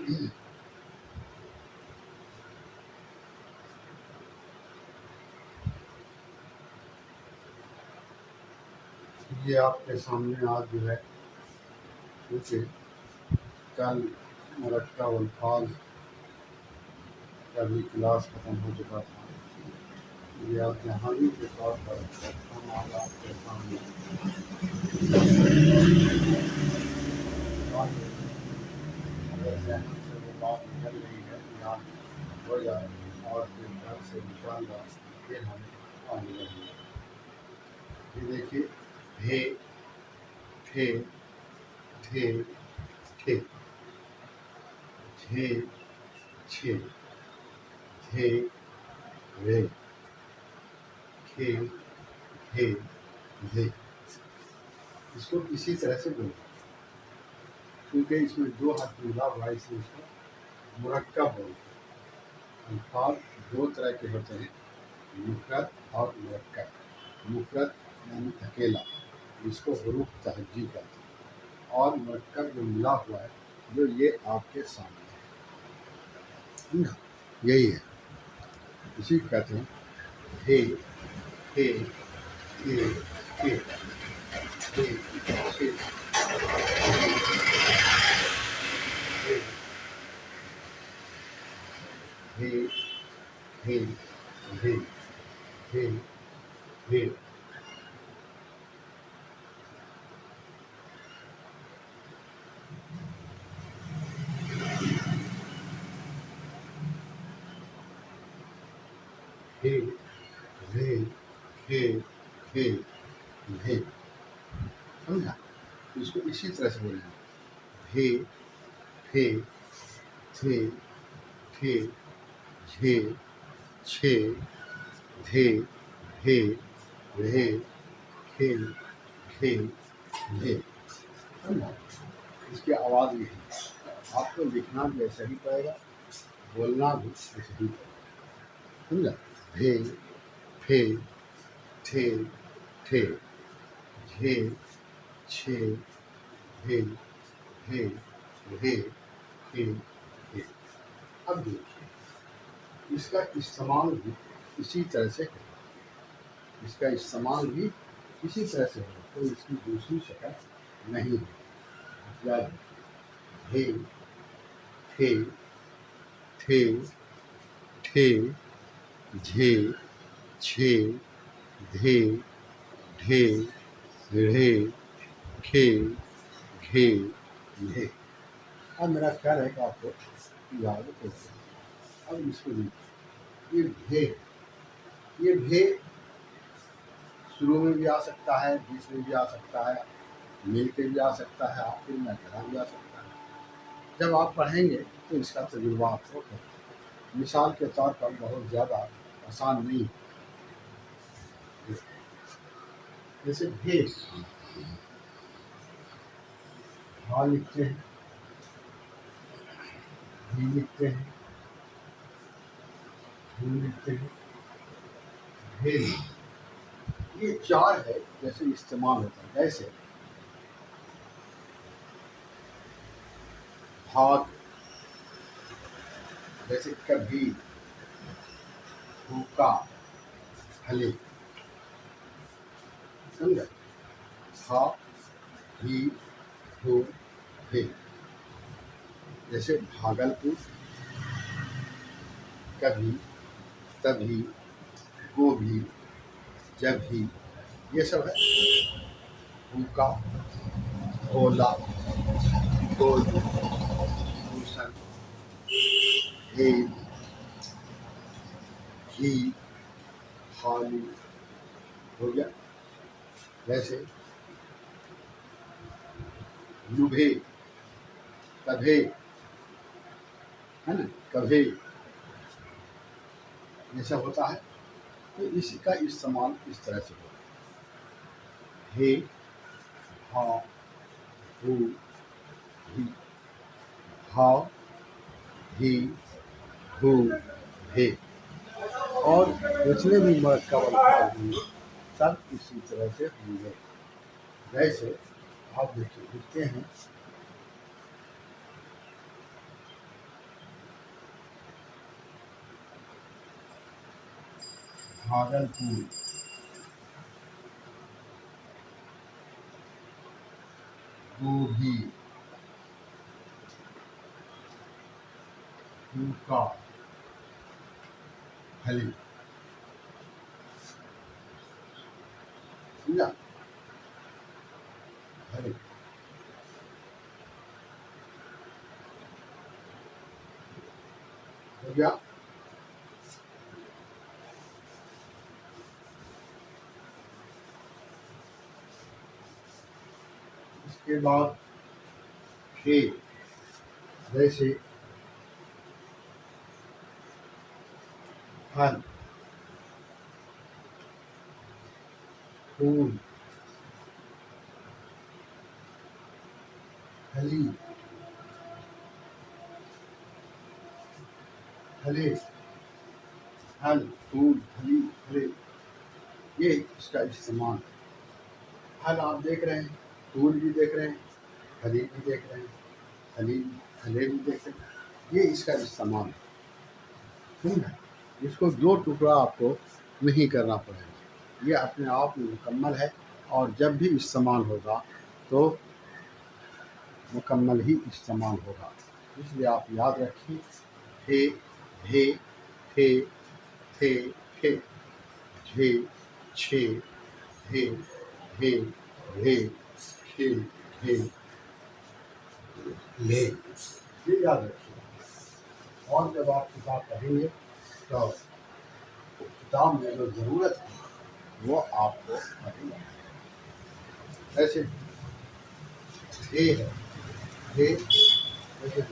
یہ آپ کے سامنے آج جو ہے کیونکہ کل مرکب الفاظ کا بھی کلاس ختم ہو چکا تھا، یہ آپ نہانی کے طور پر ہم آج آپ کے سامنے اگر ذہن سے وہ بات نکل رہی ہے یاد ہو جائے اور پھر گھر سے انشاءاللہ پھر ہم آنے لگیں گے۔ یہ دیکھیے بھے ٹھے ٹھے ٹھے جھے چھے جھے رے کھے ڈھے ڈھے۔ اس کو اسی طرح سے بولیں کیونکہ اس میں دو حرف ملا ہوا ہے، اس لیے اس کو مرکب بولتے ہیں۔ الفاظ دو طرح کے ہوتے ہیں، مفرد اور مرکب۔ مفرد یعنی اکیلا، جس کو حروف تہجی کہتے ہیں، اور مرکب جو ملا ہوا ہے جو یہ آپ کے سامنے ہے، یہی ہے، اسی کو کہتے ہیں ہے ہے ہے ہے ہے ہے ہے ہے ہے۔ ہے رے کھے کھے بھے، سمجھا؟ اس کو اسی طرح سے بولیں بھے پھے تھے ٹھے جھے چھے دھے ڈھے رھے کھے ڈھے ڈھے، سمجھا؟ اس کی آواز بھی ہے، آپ کو لکھنا بھی ایسا ہی پڑے گا، بولنا بھی ایسا ہی پڑے گا، سمجھا؟ بھے پھے ٹھے ٹھے جھے چھے ڈھے ڈھے رھے کھے کھے۔ اب دیکھیے اس کا استعمال بھی اسی طرح سے ہے، اس کا استعمال بھی اسی طرح سے ہے، کوئی اس کی دوسری شکل نہیں ہے۔ یاد ہے تھے ٹھے ٹھے جھے چھے دھے ڈھے رھے کھے گھے ڈھے۔ اب میرا خیال ہے کہ آپ کو یاد ہو گیا۔ اب اس کو دیکھیے، یہ بھے، یہ بھے شروع میں بھی آ سکتا ہے، بیچ میں بھی آ سکتا ہے، مل کے بھی آ سکتا ہے، آخر میں اکیلا بھی آ سکتا ہے۔ جب آپ پڑھیں گے تو اس کا تجربہ آپ کو ہوگا۔ مثال کے طور پر بہت زیادہ آسان نہیں ہے، جیسے بھے ہاں لکھتے ہیں، بھی لکھتے ہیں، ہم لکھتے ہیں، بھے یہ چار ہے جیسے استعمال ہوتا ہے، جیسے بھاگ، جیسے کبھی، بھوکا، بھلے، سمجھا؟ بھا بھی ہو بھے، جیسے بھاگل پور، کبھی، تبھی، گوبھی، جب بھی، یہ سب ہے۔ بھوکا، بھولا، گولو، بھوشن، بھیل، گھی، خالی، ہو گیا۔ جیسے لبھے، کبھے، ہے نا، کبھے، یہ سب ہوتا ہے۔ تو اس کا استعمال اس طرح سے ہوتا ہے، ہے ہا ہو بھی، ہا بھی ہو بھے، اور جتنے بھی مرکب الفاظ ہوں گے سب اسی طرح سے ہوں گے۔ جیسے آپ دیکھتے ہیں भागलपुर, गोभी, कूका, फली। समझा? फली। हो गया? इसके बाद फे, जैसे फल, फूल, फली, फले, फल, फूल, फली, फले, ये इसका इस्तेमाल। फल आप देख रहे हैं, फूल भी देख रहे हैं, फली भी देख रहे हैं, फली फले भी देख रहे हैं, ये इसका इस्तेमाल है। समझा? इसको दो टुकड़ा आपको नहीं करना पड़ेगा, ये अपने आप में मुकम्मल है, और जब भी इस्तेमाल होगा तो मुकम्मल ही इस्तेमाल होगा। इसलिए आप याद रखिए, हे, हे, थे, थे, थे, झे, छे, हे, हे, हे, खे, हे, ले, ये याद रखिए। और जब आप किताब पढ़ेंगे तो किताब में जो ज़रूरत है वो आपको पढ़ेंगे। ऐसे हे है, हे, ऐसे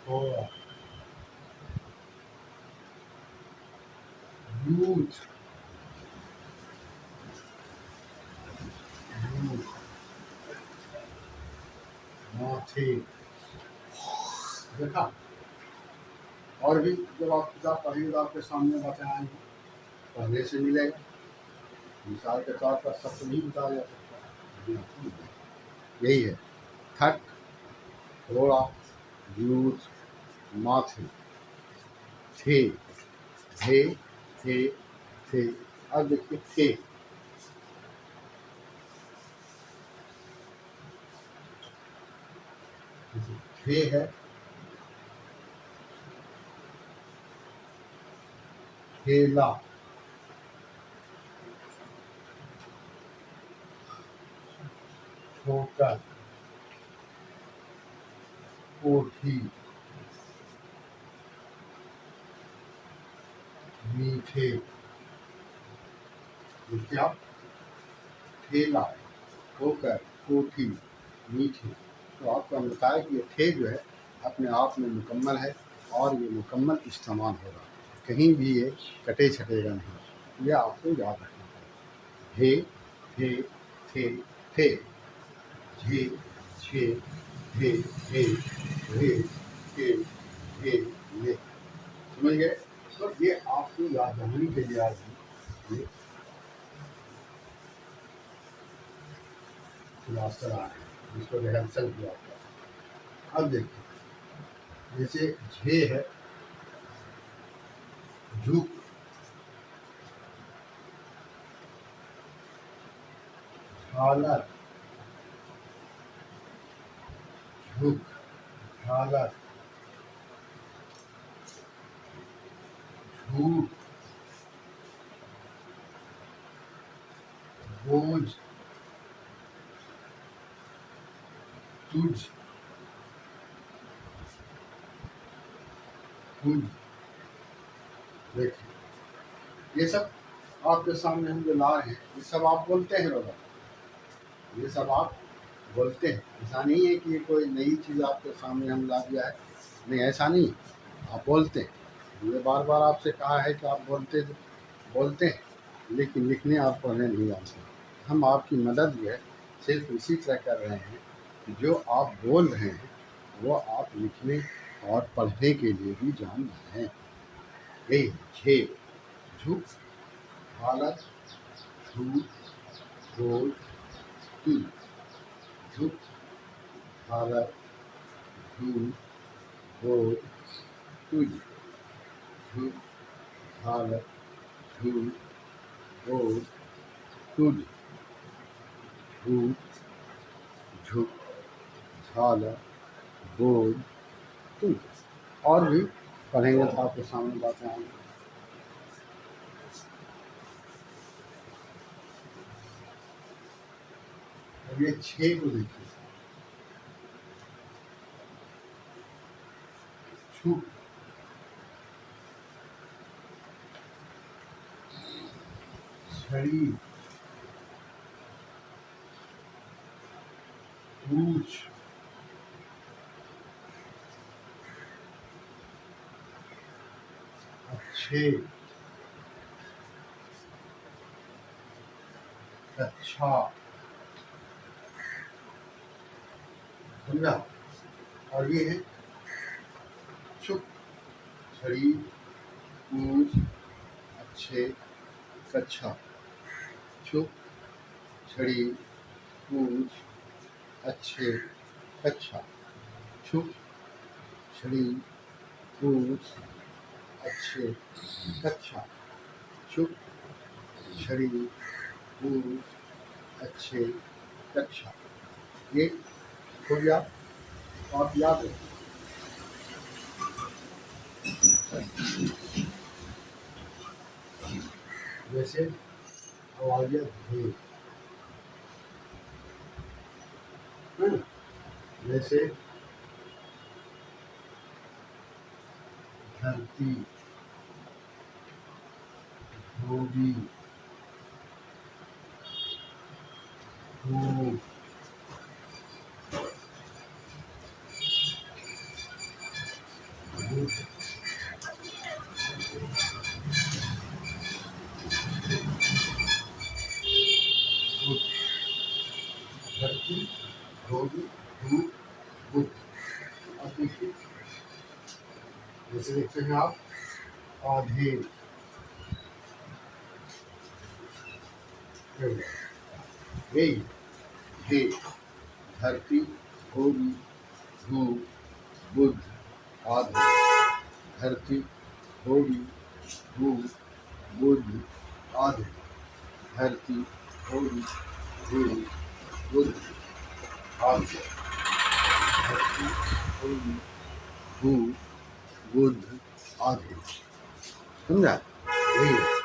थोड़ा यूथ, माथे, देखा? और भी जब आप किताब पढ़ेंगे तो आपके सामने बातें आएंगी, पढ़ने से मिलेगा। मिसाल के तौर पर सब तो नहीं बताया जा सकता, यही है। थक, थोड़ा, यूथ, माथे, थे, थे, थे, थे। अब देखिए थे, थे है, ठेला, ठोकर, कोठी, मीठे। देखिए आप, ठेला, ठोकर, कोठी, मीठे। तो आपको हम बताया कि ये थे जो है अपने आप में मुकम्मल है, और ये मुकम्मल इस्तेमाल होगा, कहीं भी ये कटे छटेगा नहीं। यह आपको याद रखना है। हे, थे, थे, थे, झे, छे, हे, हे, रे, के, हे, ले। समझ गए? तो ये आपको याद रखने के लिए आज ये क्लास चला है, जिसको रिहर्सल किया था। अब देखिए, जैसे झे है, झुक, झालर, झुक, झालर, झूठ, बोझ, तुझ, तुझ। देखिए, ये सब आपके सामने हम जो ला रहे हैं, ये सब आप बोलते हैं रोज़ाना, ये सब आप बोलते हैं। ऐसा नहीं है कि ये कोई नई चीज़ आपके सामने हम ला दिया है, नहीं, ऐसा नहीं, आप बोलते हैं। ये बार बार आपसे कहा है कि आप बोलते हैं, लेकिन लिखने और पढ़ने नहीं जानते। हम आपकी मदद जो है सिर्फ इसी तरह कर रहे हैं कि जो आप बोल रहे हैं वो आप लिखने और पढ़ने के लिए भी जान रहे हैं। यही छे, झुक हालत झूठ बोल तुझ झुक हालत झूठ बोल तुझ झुक हालत झूठ बोल तुझ झूठ झुक झालर बोल तुझ। और भी पढ़ेंगे तो आपके सामने बातें आएंगी। अब ये 6 को देखिए, छुप छड़ी पूछ अच्छे अच्छा। समझा? और ये है चुप छड़ी पूछ अच्छे कच्छा। चुप छड़ी पूछ अच्छे कच्छा। चुप छड़ी पूछ अच्छे कच्छा। चुप छड़ी पूछ अच्छे कच्छा। ये हो गया, आप याद रखें। जैसे आवाज़ें थे, है ना? जैसे धरती धोबी धूप धूप बुद्ध। धरती धोबी धूप बुद्ध। अब देखिए, जैसे देखते हैं आप आधे हे हे धरती धोबी धूप बुद्ध आधे। धरती धोबी धूप बुद्ध आधे। धरती धोबी धूप बुद्ध आधे। धरती धोबी धूप बुद्ध आधे। समझा? यही है।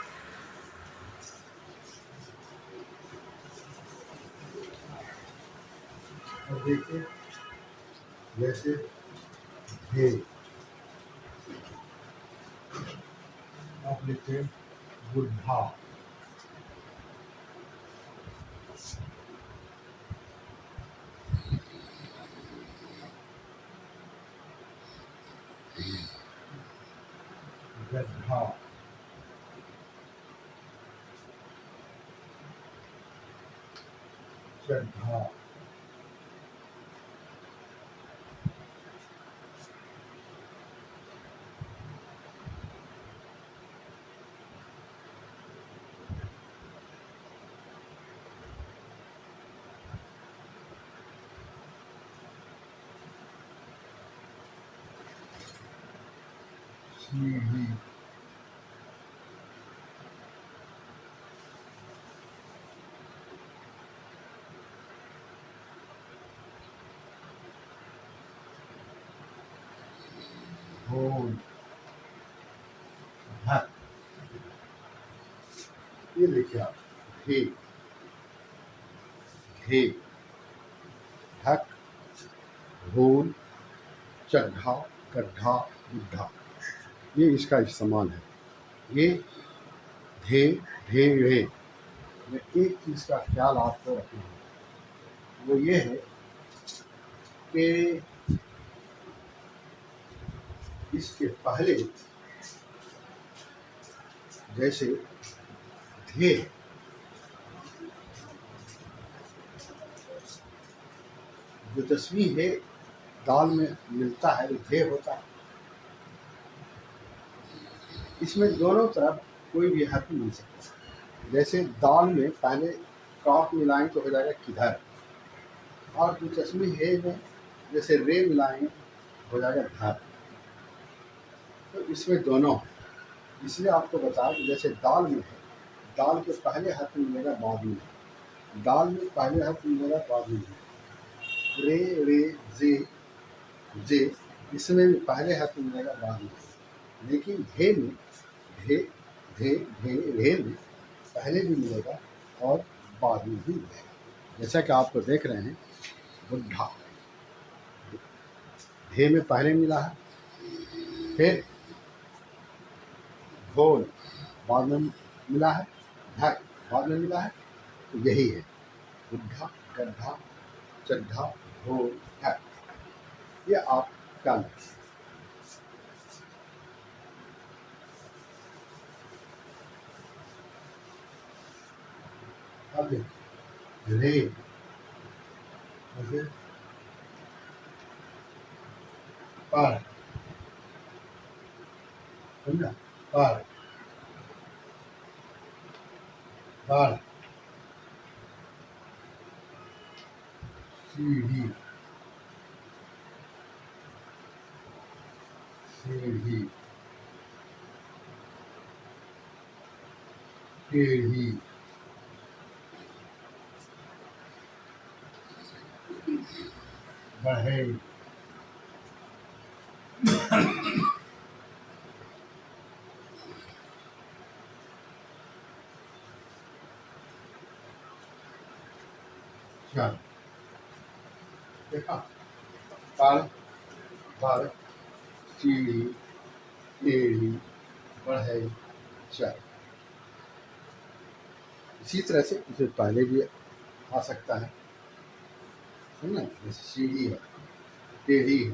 अब देखिए, जैसे हे आप लिखते हैं बुद्धा। गड्ढा चड्ढा। सीढ़ी ढोल ढक। ये देखिए आप, हे हे ढक ढोल चड्ढा गड्ढा बुड्ढा। ये इसका इस्तेमाल है। ये धे ढे रे में एक चीज़ का ख्याल आपको रखना है, वो ये है कि इसके पहले जैसे धे जो तस्वीर है दाल में मिलता है वो धे होता है। इसमें दोनों तरफ کوئی بھی حرف مل سکتا ہے. جیسے دال میں پہلے کاف ملائیں تو ہو جائے گا کدھر، اور دلچسپی ہے میں جیسے رے ملائیں ہو جائے گا دھر. تو اس میں دونوں ہیں، اس لیے آپ کو بتایا کہ جیسے دال میں ہے، دال کے پہلے حرف ملے گا بعد میں، دال میں پہلے حرف ملے گا بعد میں، رے رے زے جے، اس میں بھی پہلے حرف ملے گا بعد میں. لیکن دھے میں دھے دھے دھے رے میں پہلے بھی ملے گا اور بعد میں بھی ملے گا. جیسا کہ آپ کو دیکھ رہے ہیں بڈھا، دھے میں پہلے ملا ہے، پھر ڈھول بعد میں ملا ہے، ڈھک بعد میں ملا ہے. تو یہی ہے بڈھا گڈھا چڈھا ڈھول ڈھک. یہ آپ کیا لیں؟ اب رے جیسے پر، سمجھا، پر بڑھ سیڑھی سیڑھی ٹیڑھی بڑھے چل. دیکھا، پر بڑھ سیڑھی ٹیڑھی بڑھے چل. اسی طرح سے اسے پہلے بھی آ سکتا ہے، سمجھا، جیسے سیڑھی ہے، ٹیڑھی ہے،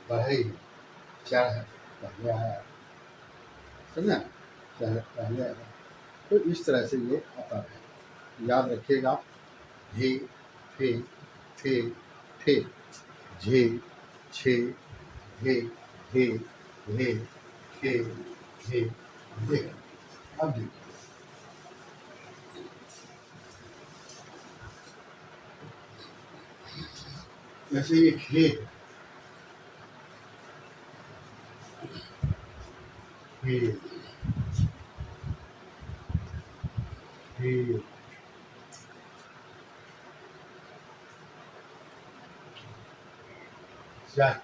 بڑھئی ہے، چڑھ ہے، پہلے آیا، سمجھا، چڑھ پہلے آیا. تو اس طرح سے یہ آتا ہے. یاد رکھیے گا، دھے پھے تھے تھے، جھے چھے دھے دھے دھے تھے دھے دھے. اب دیکھیے جیسے یہ کھے کھے کھے چک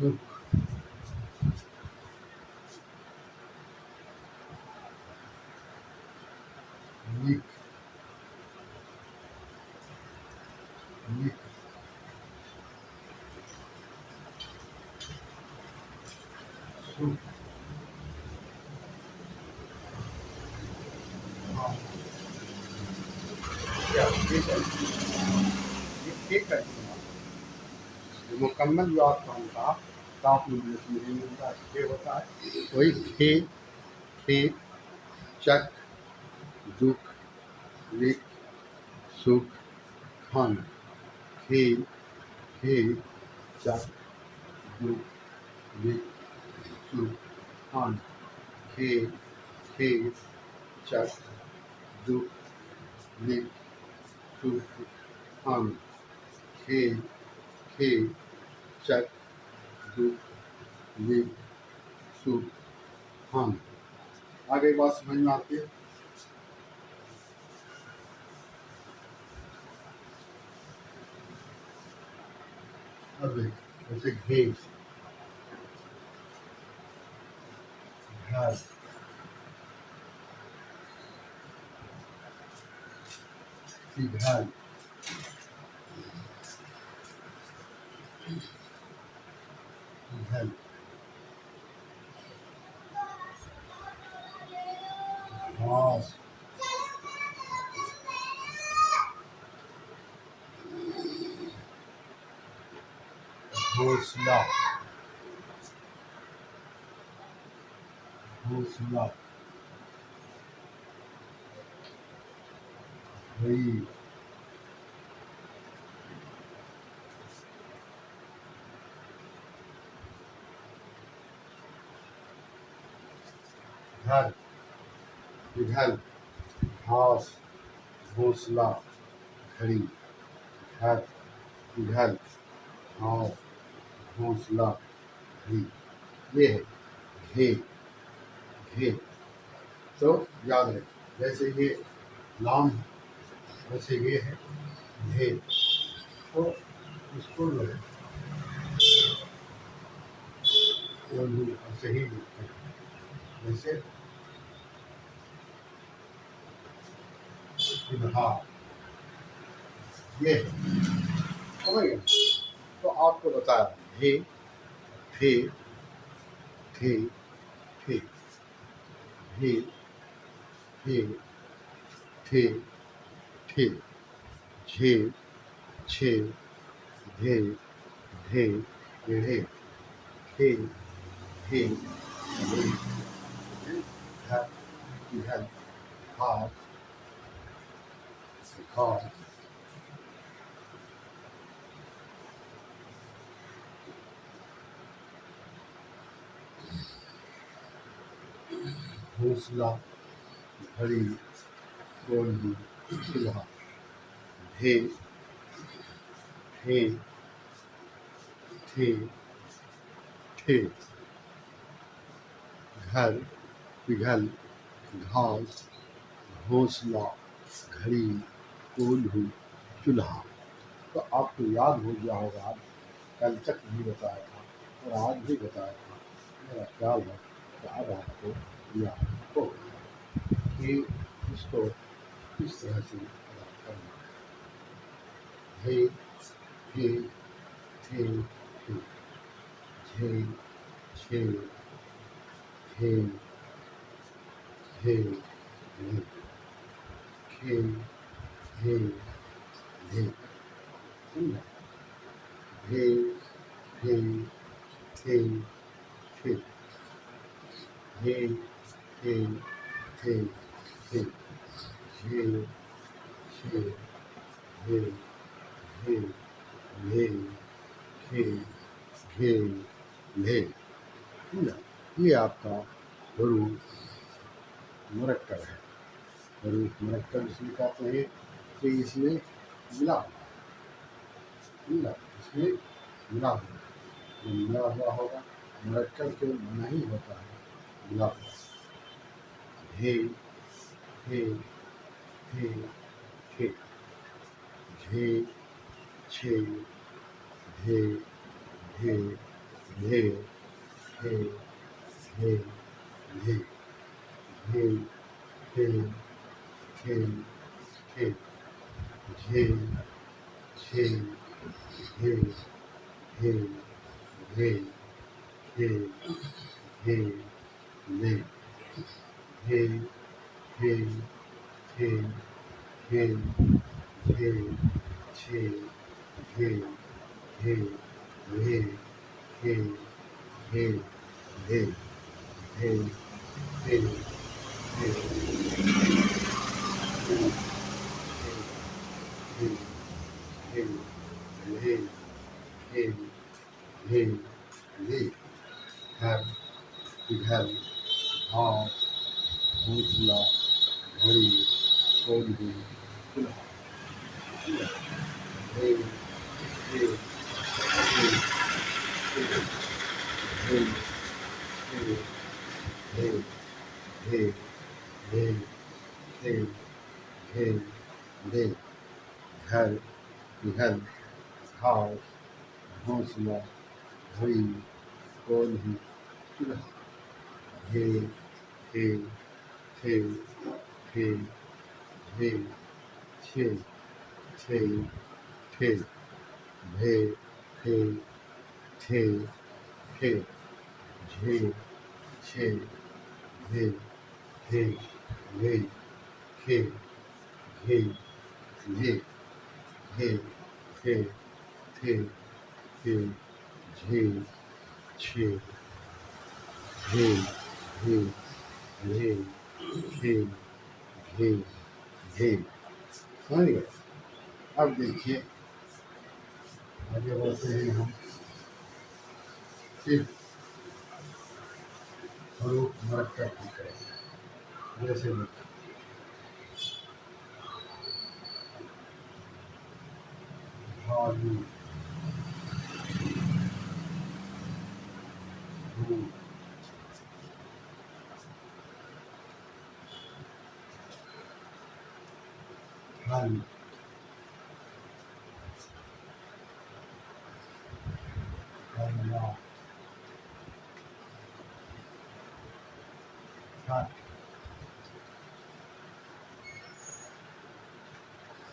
دکھ لکھ لکھ سکھ ہاں. کیا ٹھیک ہے، یہ ٹھیک ہے استعمال. مکمل جو آپ کا ہم کہا کاف میں نہیں ملتا ہے، کھے ہوتا ہے، وہی کھے کھے چک دکھ لکھ سکھ کھان. کھے کھے چک دکھ لکھ سکھ کھان. کھے کھے چک دکھ لکھ سکھ کھان. کھے کھے چک دکھ لکھ سکھ کھان. آگے بات سمجھ میں آتی ہے. اب جیسے گھے گھر گھر گھر گھاس گھونسلہ گھونسلہ گئی घर इधर घास घोंसला घड़ी घर इधर घास घोंसला घड़ी ये है घे घे। तो याद रखें, जैसे ये लाम है वैसे ये है घे। तो इसको जो है उर्दू ऐसे ही लिखते हैं, जैसे इजहार ये है, समझ गए। तो आपको बताया हे थे थे थे हे हे थे थे झे छे धे ढे ढे थे थे ढे घर इधर हाथ हाथ घोंसला घड़ी कोल्ही चूल्हा ढे थे थे थे घर पिघल घास घोंसला घड़ी कोल्हू चूल्हा। तो आपको याद हो गया होगा, आज कल तक भी बताया था और आज भी बताया था। मेरा ख्याल है कि आज आपको याद हो कि इसको किस तरह से अदा करना है। हे थे थे झे छे हे हे हे खे हे हे समझा। हे हे थे थे हे हे थे थे झे छे हे हे ले खे घे ले समझा। ये आपका हरूफ मुरक्कब है। हरूफ मुरक्कब इसलिए कहते हैं कि इसमें मिला समझा, इसमें मिला हुआ। जब मिला हुआ होगा, मुरक्कब तो नहीं होता है, मिला हुआ। हे हे हे हे झे छे धे धे धे हे हे धे धे हे खे खे झे छे हे हे धे हे हे ले हे हे हे हे झे छे हे हे हे हे हे हे हे हे हे घर इधर हाथ घोंसला घड़ी कोल्हू चूल्हा हे हे हे हे हे हे हे हे हे हे घर इधर हाथ घोंसला घड़ी कोल्हू चूल्हा हे हे थे थे हे छे छे थे भे हे थे थे झे छे भे हे घे खे घे घे हे हे थे हे झे छे घे घे घे घे घे घे। समझ गए। अब देखिए आगे बढ़ते हैं हम। फिर हरूफ मुरक्कब की करेंगे। جیسے بھالو، بھوت، پھل، پھلا، پھٹ،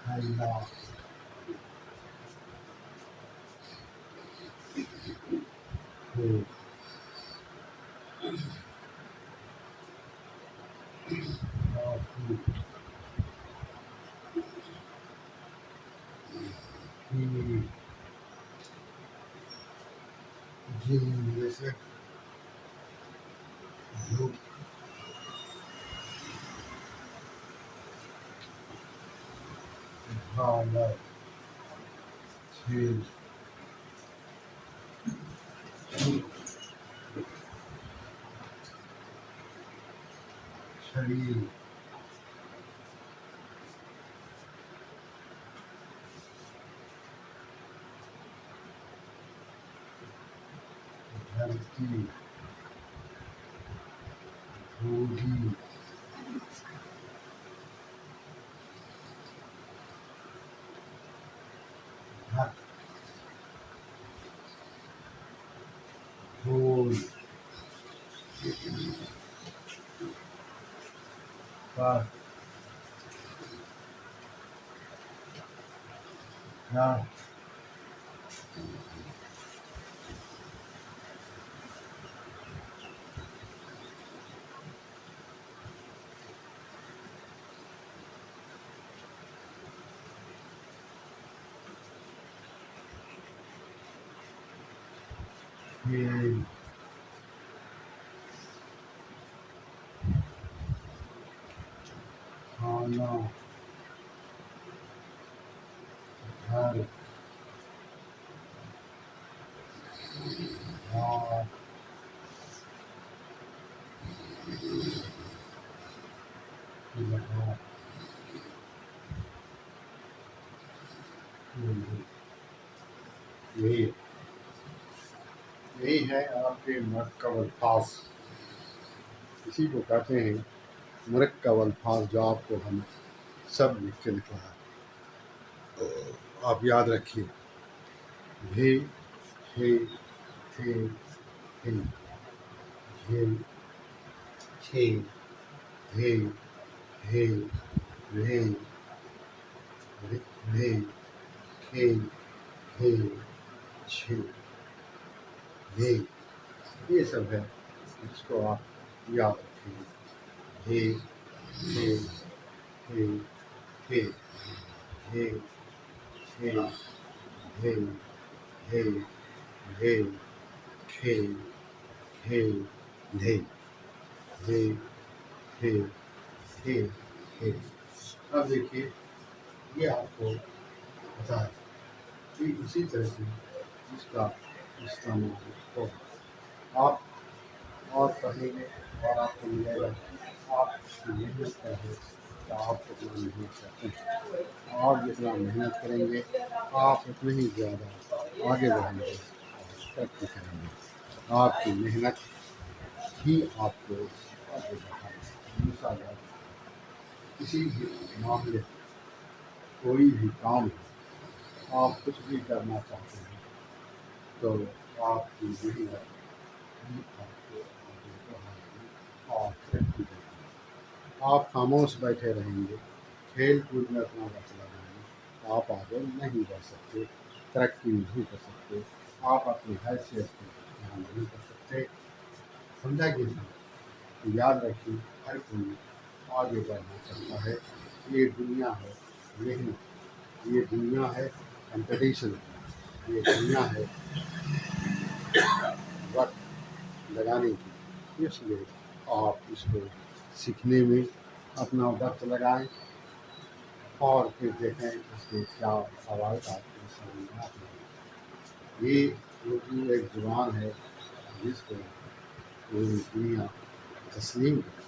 پھیلا، پھوٹ، پھوٹ، کھیر، جھیل، جیسے جھوک، جھالر، چھیل، شریر، دھرتی، دھوبی، ڈھک، ڈھول، پر، رہ، کھیل، کھانا، گھر، رات، لگا، یہی یہی ہے آپ کے مرکب الفاظ، اسی کو کہتے ہیں مرکب الفاظ، جو آپ کو ہم سب لکھ کے لکھا ہے، آپ یاد رکھیے، بھی، ہے، تھے، ہیں، جھیل، چھے، ہے، ہے، رہے، رہے، کھے، ہے، چھے، ہے، یہ سب ہے جس کو آپ یاد رکھیں گے، ہے، ہے، ہے، ہے، ہے، ہے، ہے، ہے، کھے، ہے، ہے، ہے، ہے، ہے، ہے۔ اب دیکھیے، یہ آپ کو پتا ہے کہ اسی طرح سے اس کا استعمال ہوگا، آپ اور پڑھیں گے اور آپ کو ملے گا، آپ اس کی محنت کریں تو آپ اتنا محنت کرتے ہیں، آپ جتنا محنت کریں گے آپ اتنے ہی زیادہ آگے بڑھیں گے اور ترقی کریں گے، آپ کی محنت ہی آپ کو آگے بڑھائے گا۔ مثال کسی بھی معاملے کوئی بھی کام ہو، آپ کچھ بھی کرنا چاہتے ہیں تو آپ کی محنت ہی آپ کو آگے بڑھائے گی اور ترقی کرے گی۔ آپ خاموش بیٹھے رہیں گے، کھیل کود میں اپنا وقت لگائیں گے تو آپ آگے نہیں بڑھ سکتے، ترقی نہیں کر سکتے، آپ اپنی حیثیت کو دھیان نہیں کر سکتے، سمجھا کہ نہیں؟ یاد رکھیے، ہر کوئی آگے بڑھنا چاہتا ہے، یہ دنیا ہے محنت، یہ دنیا ہے کمپٹیشن، یہ دنیا ہے وقت لگانے کی، اس لیے آپ اس کو سیکھنے میں اپنا وقت لگائیں اور پھر دیکھیں اس کے کیا فوائد آپ کے سامنے آتے ہیں۔ یہ اردو ایک زبان ہے جس کو پوری دنیا تسلیم کرتی ہے۔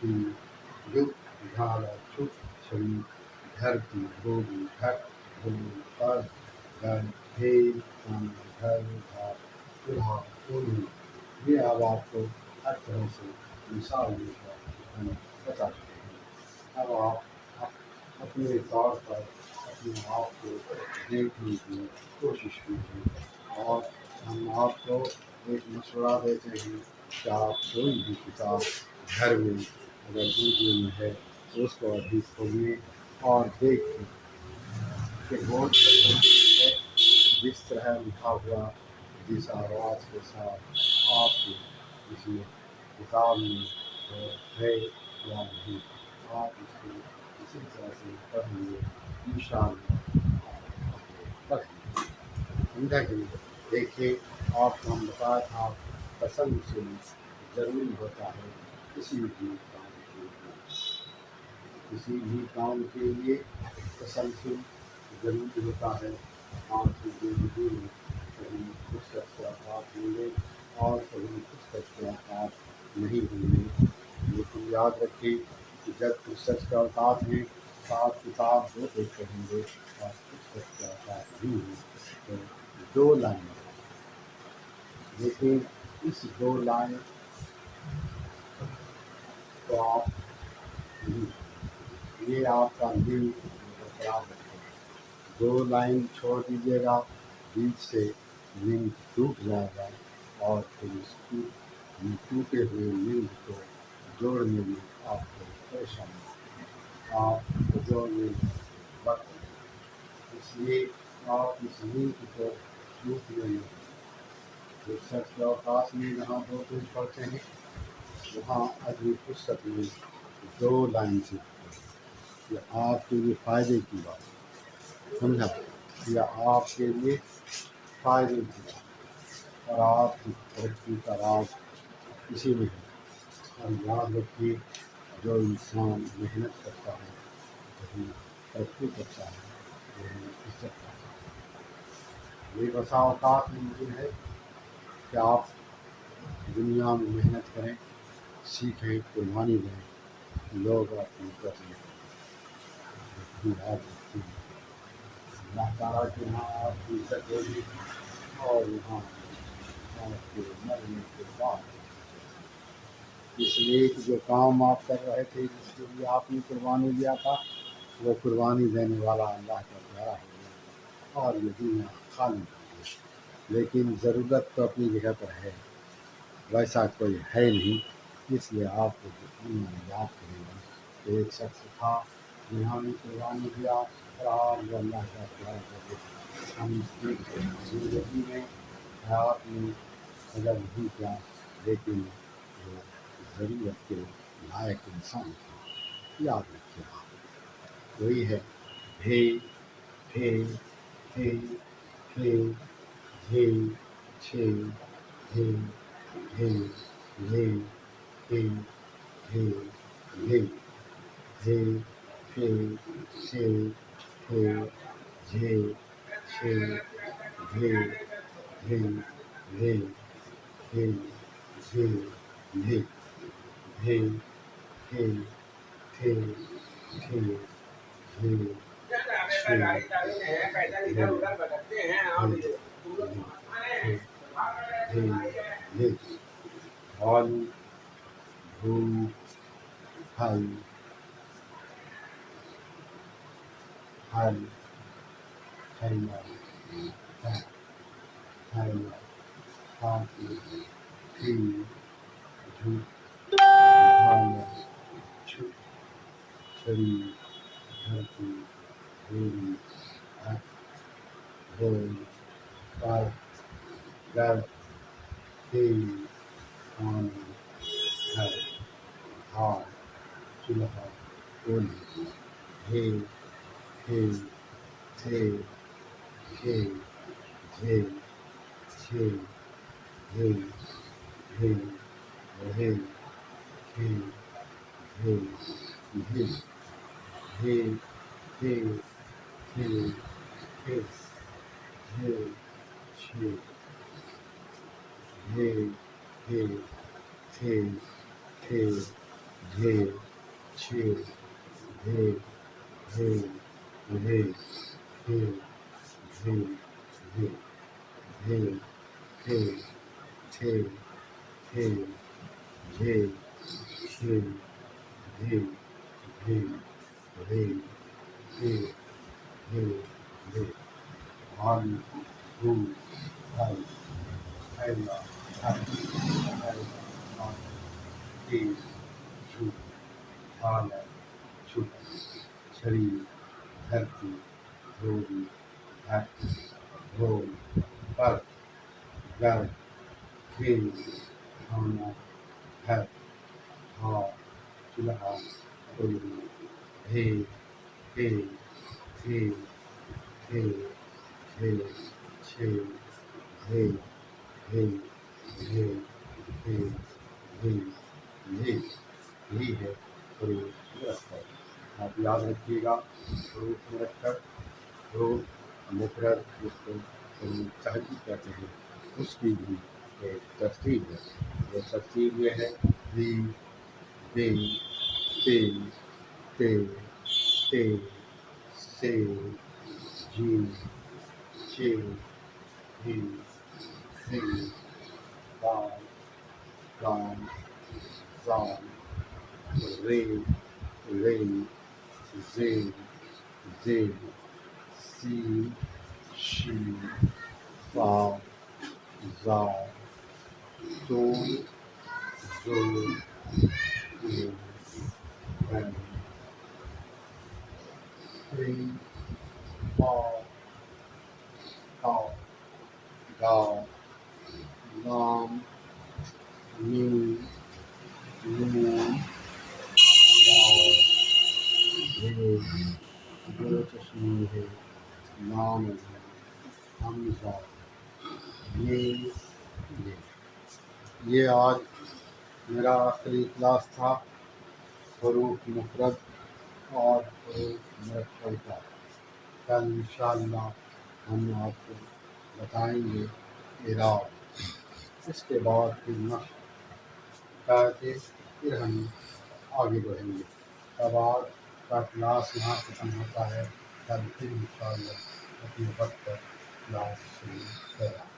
की युग झाला छुप छड़ी धरती होगी घट धूल पर घर हे तन घर घाट चूल्हा चूल्ही। ये अब आपको हर तरह से मिसाल देकर हम बता चुके हैं। अब आप अपने तौर पर अपने आप को देखने की कोशिश कीजिए और हम आपको एक मशवरा देते हैं कि आप कोई भी किताब घर में अगर उर्दू में है तो उसको अभी खोलिए और देखिए कि बोर्ड पर है जिस तरह लिखा हुआ जिस आवाज़ के साथ आपके इसमें किताब में है या नहीं, आप इसको इसी तरह से पढ़िए, इंशाअल्लाह पढ़िए। समझा कि नहीं? देखिए, आपको हम बताया था तसलसल ज़रूरी होता है किसी भी काम के लिए। किसी भी काम के लिए तसलसल ज़रूरी होता है। आपकी ज़िंदगी में कभी कुछ तशरीफ़ात होंगे और कभी कुछ तशरीफ़ात नहीं होंगे, लेकिन याद रखिए कि जब कुछ तशरीफ़ात हैं तो आप किताब जो देख रहेंगे और कुछ तशरीफ़ात नहीं हैं तो दो लाइन लेकिन इस दो लाइन को आप ये आपका दिल बरकरार रखेगा। दो लाइन छोड़ दीजिएगा, बीच से लिंक टूट जाएगा और फिर इस टूटे हुए लिंक को जोड़ने में आपको परेशानी आप जोड़ने में वक्त लगेगा। इसलिए आप इस लिंक को टूटने में जो सच के अवकाश में जहाँ दो पेज पढ़ते हैं वहाँ अगली पुस्तक में दो लाइन से ये आपके लिए फ़ायदे की बात समझा, या आपके लिए फ़ायदे की बात और आपकी तरक्की का राज इसी में है। और याद रखिए जो इंसान मेहनत करता है वही तरक्की करता है, वही इज्जत करता है। ये बसा औकात मुमकिन है कि आप दुनिया में मेहनत करें, सीखें, कुर्बानी दें, लोग आपकी इज्जत नहीं करें। याद रखिए अल्लाह ताला के यहाँ आपकी इज्जत होगी और यहाँ आपके मरने के बाद इसलिए कि जो काम आप कर रहे थे जिसके लिए आपने कुर्बानी दिया था वो कुर्बानी देने वाला अल्लाह का प्यारा हो गया और ये दुनिया खाली हो गई। लेकिन ज़रूरत तो अपनी जगह पर है, वैसा कोई है नहीं, इसलिए आपको दुनिया में याद करेगा कि एक शख्स था जिन्होंने कुर्बानी दिया और आज वो अल्लाह का प्यारा हो गया। हम इसकी ज़िंदगी में हयात में कदर नहीं किया, लेकिन वो ज़रूरत के लायक इंसान थे। याद रखिए आप वही है भे भे भे भे भे छे भे भे भे भे भे भे भे फे से फे झे छे भे भे भे भे भे भे भे भे भे भे भे हल भू हल हल हल हल हाथी ठी झू भाल छु छड़ी धरती गोरी हट ढोल पर गर तेल पानी घर हार चूल्हा कोली हे हे थे हे झे छे हे हे हे हे हे हे हे हे हे हे हे छे हे हे थे थे झे छे झे झे झे झे झे झे झे झे छे छे झे छे झे झे झे झे झे झे भाल भू भाल हैला हर हैला भाल तेज झू भाल छुप छड़ी धरती धोबी धरती ढोल पर घर खेल खाना घर हा चूल्हा कोयली हे हे हे हे हे छे हे हे हे हे हे हे यही है हरूफ मुरक्कब। आप याद रखिएगा हरूफ मुरक्कब हरूफ मुफरद जिसको तहजीब कहते हैं उसकी भी एक तरतीब है। वो तरतीब ये है री दे ते ते ते से जी चे ही सी दाल दाल जाल रे रे जे जे सी शी फा za do zo do and three four ta ga lam ni lu ga ye दो चश्मे है नाम है हमजा ये ये आज मेरा आखिरी क्लास था हरूफ मुफरद और हरूफ मुरक्कब का। कल इंशाअल्लाह हम आपको बताएंगे इराब। इसके बाद फिर नस्ल के फिर हम आगे बढ़ेंगे। तब आज का क्लास यहाँ ख़त्म होता है। कल फिर इंशाअल्लाह अपने वक्त पर क्लास शुरू करें।